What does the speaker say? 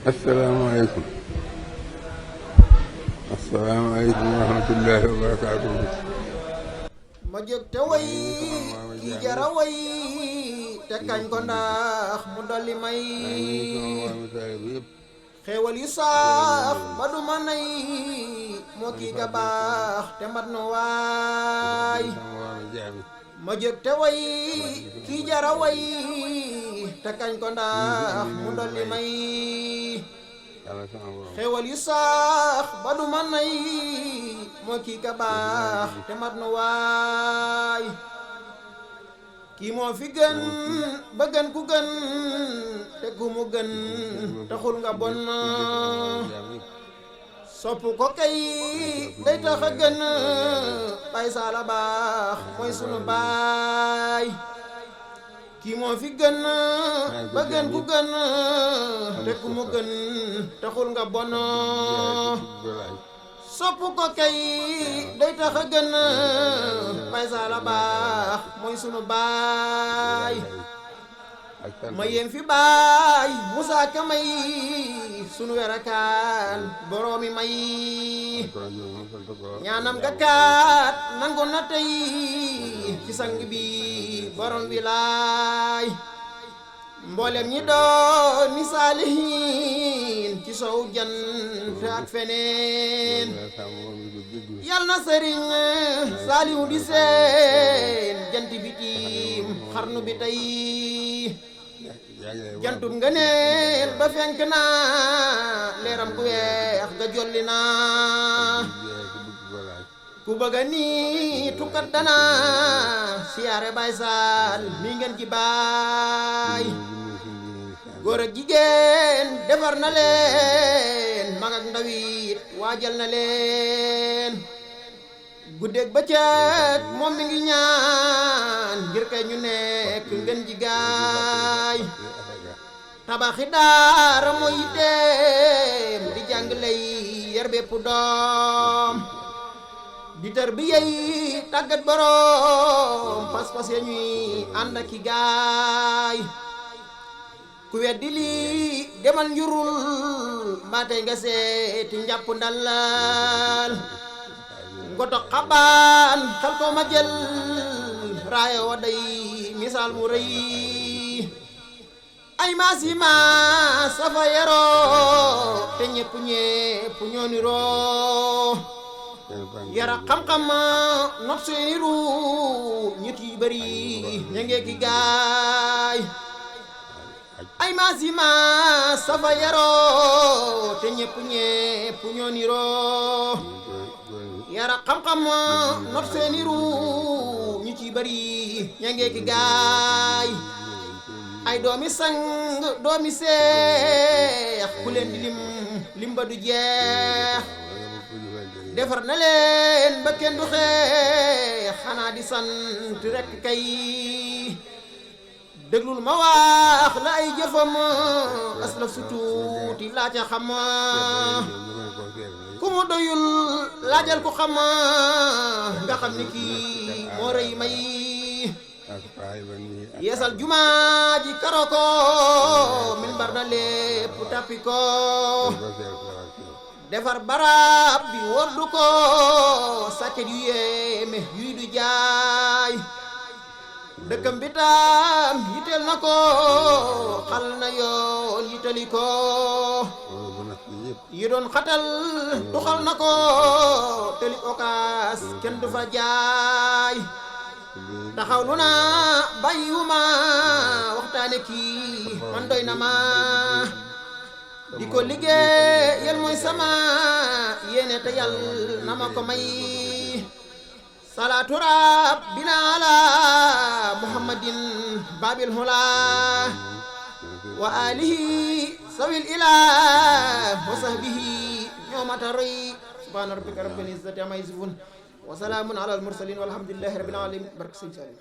asalaamaaleykum asalaamaaleykum wa rahmatullaahi wa barakaatuhu. ma jóg te way ki jara way te kañ ko ndax mu dolli may xéewal yu saax ba du ma nay moo kii ga baax te mat no waay. ma jóg te way ki jara way te kañ ko ndax mu dolli may xéewal yu saax ba du ma nay moo kii ka baax te mat nu waay. kii moo fi gën ba gën ku gën te ku mu gën taxul nga bon sopp ko kay day tax a gën bay saala baax mooy sunu baay. kii moo fi gën ba gën ku gën te ku mu gën taxul nga bon sopp ko kay day tax a gën bay saala baax mooy sunu baay. ma yéem fi baay Musaa Ka may sunu werakaan boroomi may ñaanam ga kaat nangu na tey ci sang bi borom bi laay. mboolem ñi doon ni saalihiin ci sow jant ak feneen yal na sëriñ saalihu di seen jant bi tiim xarnu bi tey. jantub nga neel ba fenk na leeram gu weex ga jolli na ku bëgga nii tukkat dana siyaare Baay Saal mi ngeen ci baay. góor ak jigéen defar na leen mag ak ndawit waajal na leen guddeeg bëccëg moom mi ngi ñaan ngir kay ñu nekk ngeen ji gaay. tabaxi daara mooy yitteem di jàng lay yar bépp doom di tër bi yey tàggat borom pas-pas ya ñuy ànd ak i gaay. ku weddi lii demal njurul mbaa tey nga seeti njàpp ndalal ngoto xabaan xel ko ma jël raaya wa day misaal mu rëy. ay maasi maas safa yaroo te ñépp ñoo niroo yara xam-xam not seeni ru ñit yi bari ña ngee ki gaay. ay maasi maas safa yaroo te ñépp ñoo niroo yara xam-xam not seeni ru ñit yi bari ña ngee ki gaay. ay doomi sang doomi seex ku leen di lim ba du jeex defar na leen ba kenn du xeex xanaa di sant rekk kay. déglul ma wax la ay jëfam aslaf su tuuti laa ca xam ku mu doyul laajal ko xam nga xam ni kii moo rëy may. yeesal jumaa ji karo ko min bar na lépp tappi ko defar barab bi woddu ko sàkket yu yéeme yuy du jaay. dëkkam bi tam yitteel na ko xal na yoon yittali ko yi doon xatal tuxal na ko teli okaas kenn du fa jaay. taxaw lu na bàyyiwuma waxtaane kii man doy na ma di ko liggéeyal mooy sama yéene te yàlla na ma ko may. salaatu rabbina ala muhammadin babil hula wa alihi sawil ilah wa sahbihi ñoomata roy subhaana rabbika rabbil izzati amma yasifun wa salaamun ala al mursalin walhamdulillahi rabbil alamin barke Sëñ Saaliw.